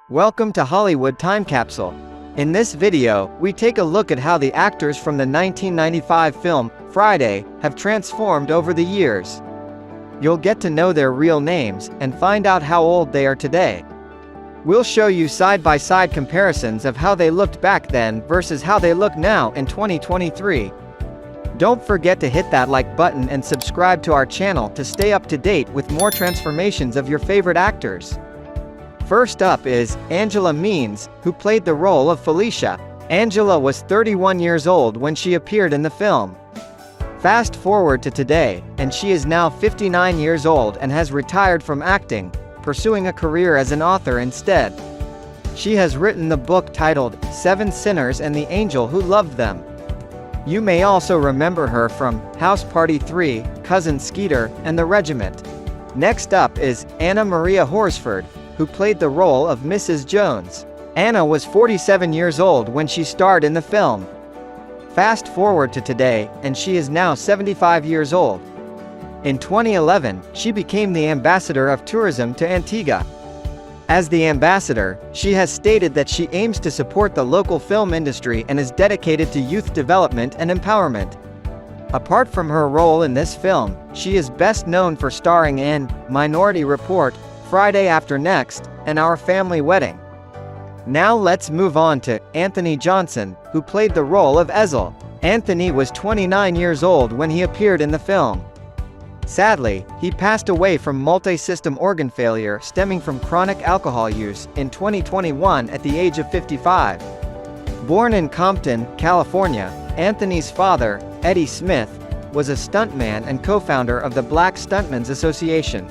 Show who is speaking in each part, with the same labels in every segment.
Speaker 1: Welcome to Hollywood Time Capsule. In this video, we take a look at how the actors from the 1995 film, Friday, have transformed over the years. You'll get to know their real names, and find out how old they are today. We'll show you side-by-side comparisons of how they looked back then versus how they look now in 2023. Don't forget to hit that like button and subscribe to our channel to stay up to date with more transformations of your favorite actors. First up is Angela Means, who played the role of Felicia. Angela was 31 years old when she appeared in the film. Fast forward to today, and she is now 59 years old and has retired from acting, pursuing a career as an author instead. She has written the book titled Seven Sinners and the Angel Who Loved Them. You may also remember her from House Party 3, Cousin Skeeter, and The Regiment. Next up is Anna Maria Horsford, who played the role of Mrs. Jones. Anna was 47 years old when she starred in the film. Fast forward to today, and she is now 75 years old. In 2011, she became the ambassador of tourism to Antigua. As the ambassador, she has stated that she aims to support the local film industry and is dedicated to youth development and empowerment. Apart from her role in this film, she is best known for starring in Minority Report, Friday After Next, and Our Family Wedding. Now let's move on to Anthony Johnson, who played the role of Ezel. Anthony was 29 years old when he appeared in the film. Sadly, he passed away from multi-system organ failure stemming from chronic alcohol use in 2021 at the age of 55. Born in Compton, California, Anthony's father, Eddie Smith, was a stuntman and co-founder of the Black Stuntmen's Association.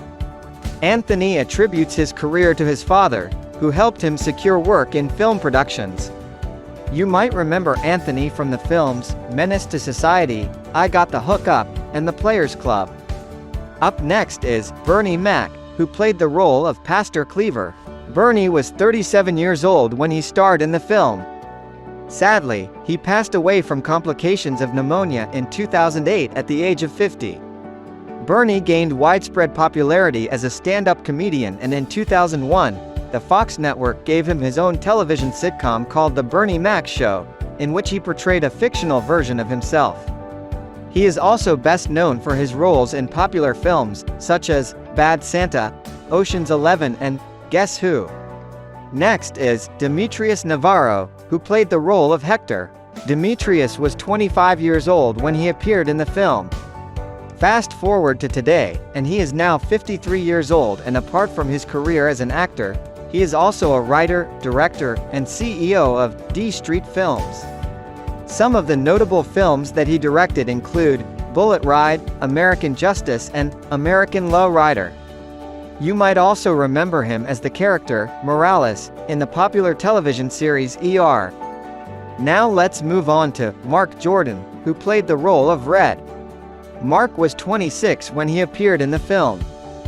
Speaker 1: Anthony attributes his career to his father, who helped him secure work in film productions. You might remember Anthony from the films Menace to Society, I Got the Hook Up, and The Players Club. Up next is Bernie Mac, who played the role of Pastor Cleaver. Bernie was 37 years old when he starred in the film. Sadly, he passed away from complications of pneumonia in 2008 at the age of 50. Bernie gained widespread popularity as a stand-up comedian, and in 2001, the Fox network gave him his own television sitcom called The Bernie Mac Show, in which he portrayed a fictional version of himself. He is also best known for his roles in popular films, such as Bad Santa, Ocean's 11 and Guess Who? Next is Demetrius Navarro, who played the role of Hector. Demetrius was 25 years old when he appeared in the film. Fast forward to today, and he is now 53 years old, and apart from his career as an actor, he is also a writer, director, and CEO of D Street Films. Some of the notable films that he directed include Bullet Ride, American Justice, and American Low Rider. You might also remember him as the character, Morales, in the popular television series ER. Now let's move on to Mark Jordan, who played the role of Red. Mark was 26 when he appeared in the film.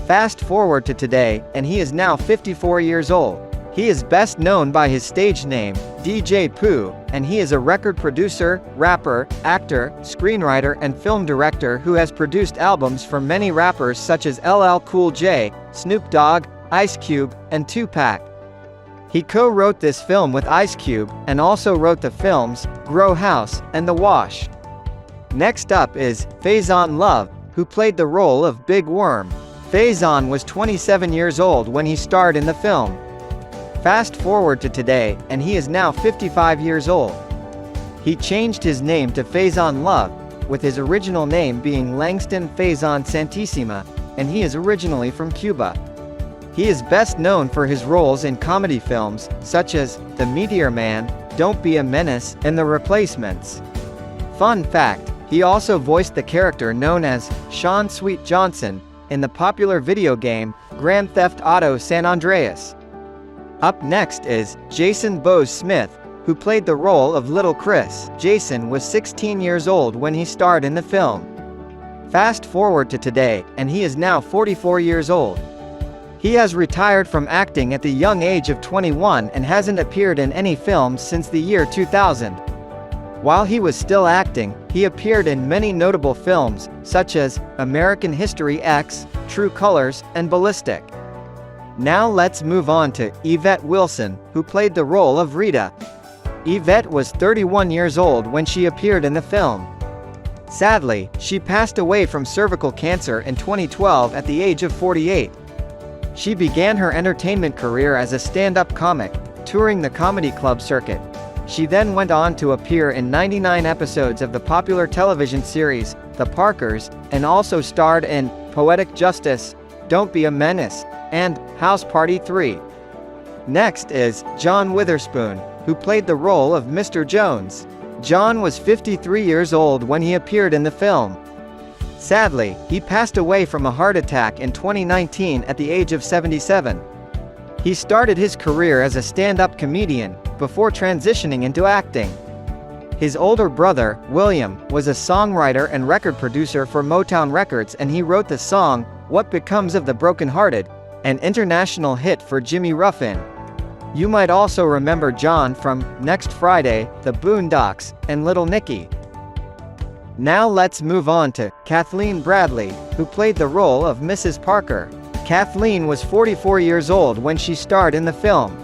Speaker 1: Fast forward to today, and he is now 54 years old. He is best known by his stage name, DJ Pooh, and he is a record producer, rapper, actor, screenwriter, and film director who has produced albums for many rappers such as LL Cool J, Snoop Dogg, Ice Cube, and Tupac. He co-wrote this film with Ice Cube, and also wrote the films Grow House and The Wash. Next up is Faison Love, who played the role of Big Worm. Faison was 27 years old when he starred in the film. Fast forward to today, and he is now 55 years old. He changed his name to Faison Love, with his original name being Langston Faison Santissima, and he is originally from Cuba. He is best known for his roles in comedy films, such as The Meteor Man, Don't Be a Menace, and The Replacements. Fun fact, he also voiced the character known as Sean Sweet Johnson in the popular video game Grand Theft Auto San Andreas. Up next is Jason Bose Smith, who played the role of Little Chris. Jason was 16 years old when he starred in the film. Fast forward to today, and he is now 44 years old. He has retired from acting at the young age of 21 and hasn't appeared in any films since the year 2000. While he was still acting, he appeared in many notable films, such as American History X, True Colors, and Ballistic. Now let's move on to Yvette Wilson, who played the role of Rita. Yvette was 31 years old when she appeared in the film. Sadly, she passed away from cervical cancer in 2012 at the age of 48. She began her entertainment career as a stand-up comic, touring the comedy club circuit. She then went on to appear in 99 episodes of the popular television series, The Parkers, and also starred in Poetic Justice, Don't Be a Menace, and House Party 3. Next is John Witherspoon, who played the role of Mr. Jones. John was 53 years old when he appeared in the film. Sadly, he passed away from a heart attack in 2019 at the age of 77. He started his career as a stand-up comedian, before transitioning into acting. His older brother, William, was a songwriter and record producer for Motown Records, and he wrote the song, What Becomes of the Broken-Hearted, an international hit for Jimmy Ruffin. You might also remember John from Next Friday, The Boondocks, and Little Nicky. Now let's move on to Kathleen Bradley, who played the role of Mrs. Parker. Kathleen was 44 years old when she starred in the film.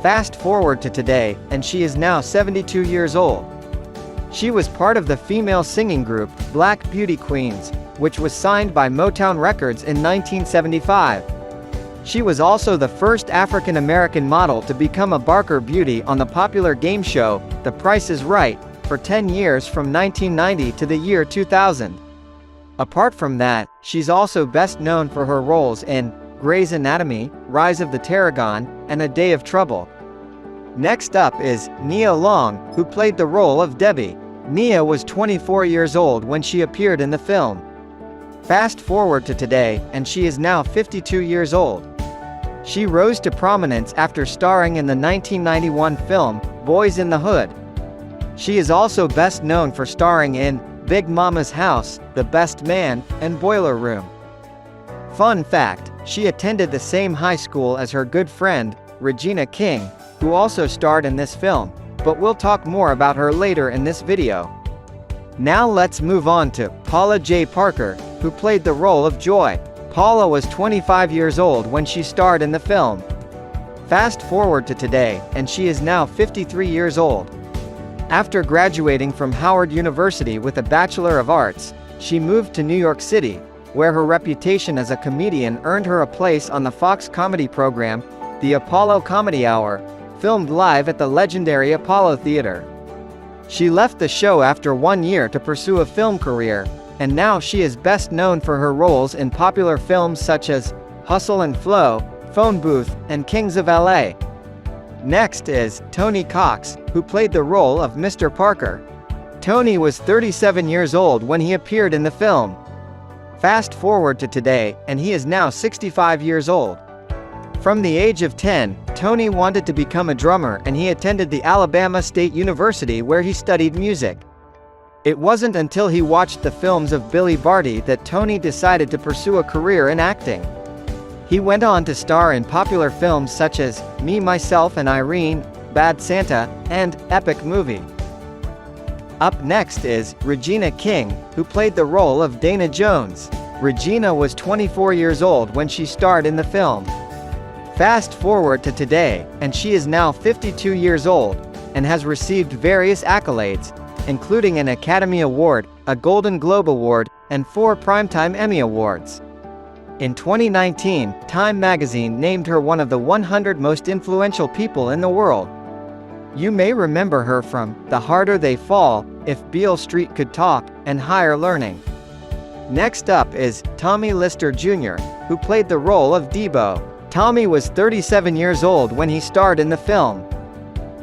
Speaker 1: Fast forward to today, and she is now 72 years old. She was part of the female singing group, Black Beauty Queens, which was signed by Motown Records in 1975. She was also the first African American model to become a Barker Beauty on the popular game show, The Price is Right, for 10 years from 1990 to the year 2000. Apart from that, she's also best known for her roles in Grey's Anatomy, Rise of the Tarragon, and A Day of Trouble. Next up is Nia Long, who played the role of Debbie. Nia was 24 years old when she appeared in the film. Fast forward to today, and she is now 52 years old. She rose to prominence after starring in the 1991 film, Boys in the Hood. She is also best known for starring in Big Mama's House, The Best Man, and Boiler Room. Fun fact, she attended the same high school as her good friend, Regina King, who also starred in this film, but we'll talk more about her later in this video. Now let's move on to Paula J Parker, who played the role of Joy. Paula was 25 years old when she starred in the film. Fast forward to today, and she is now 53 years old. After graduating from Howard University with a Bachelor of Arts, she moved to New York City, where her reputation as a comedian earned her a place on the Fox comedy program, The Apollo Comedy Hour, filmed live at the legendary Apollo Theater. She left the show after 1 year to pursue a film career, and now she is best known for her roles in popular films such as Hustle and Flow, Phone Booth, and Kings of LA. Next is Tony Cox, who played the role of Mr. Parker. Tony was 37 years old when he appeared in the film. Fast forward to today, and he is now 65 years old. From the age of 10, Tony wanted to become a drummer, and he attended the Alabama State University where he studied music. It wasn't until he watched the films of Billy Barty that Tony decided to pursue a career in acting. He went on to star in popular films such as Me, Myself and Irene, Bad Santa, and Epic Movie. Up next is Regina King, who played the role of Dana Jones. Regina was 24 years old when she starred in the film. Fast forward to today, and she is now 52 years old, and has received various accolades, including an Academy Award, a Golden Globe Award, and 4 Primetime Emmy Awards. In 2019, Time magazine named her one of the 100 most influential people in the world. You may remember her from The Harder They Fall, If Beale Street Could Talk, and Higher Learning. Next up is Tommy Lister Jr., who played the role of Debo. Tommy was 37 years old when he starred in the film.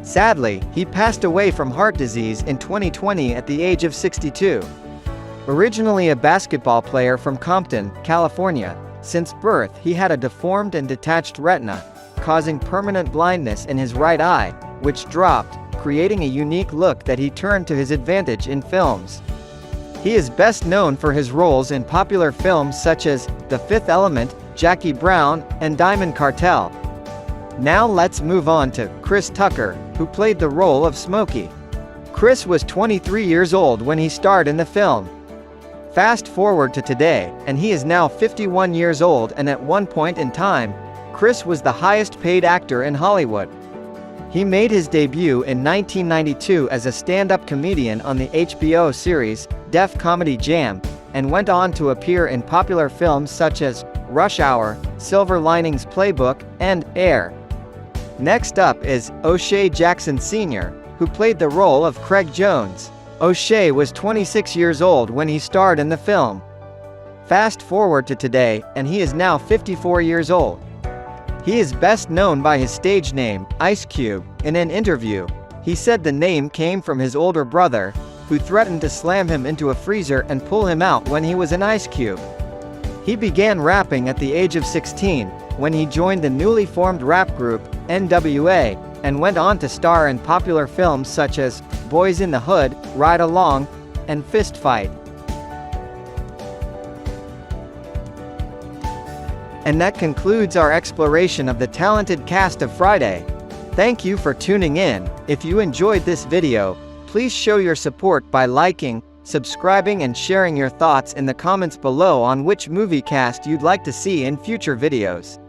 Speaker 1: Sadly, he passed away from heart disease in 2020 at the age of 62. Originally a basketball player from Compton, California, since birth he had a deformed and detached retina, causing permanent blindness in his right eye, which dropped, creating a unique look that he turned to his advantage in films. He is best known for his roles in popular films such as The Fifth Element, Jackie Brown, and Diamond Cartel. Now let's move on to Chris Tucker, who played the role of Smokey. Chris was 23 years old when he starred in the film. Fast forward to today, and he is now 51 years old, and at one point in time, Chris was the highest paid actor in Hollywood. He made his debut in 1992 as a stand-up comedian on the HBO series, Def Comedy Jam, and went on to appear in popular films such as Rush Hour, Silver Linings Playbook, and Air. Next up is O'Shea Jackson Sr., who played the role of Craig Jones. O'Shea was 26 years old when he starred in the film. Fast forward to today, and he is now 54 years old. He is best known by his stage name, Ice Cube. In an interview, he said the name came from his older brother, who threatened to slam him into a freezer and pull him out when he was an ice cube. He began rapping at the age of 16, when he joined the newly formed rap group, NWA, and went on to star in popular films such as Boys in the Hood, Ride Along, and Fist Fight. And that concludes our exploration of the talented cast of Friday. Thank you for tuning in. If you enjoyed this video, please show your support by liking, subscribing and sharing your thoughts in the comments below on which movie cast you'd like to see in future videos.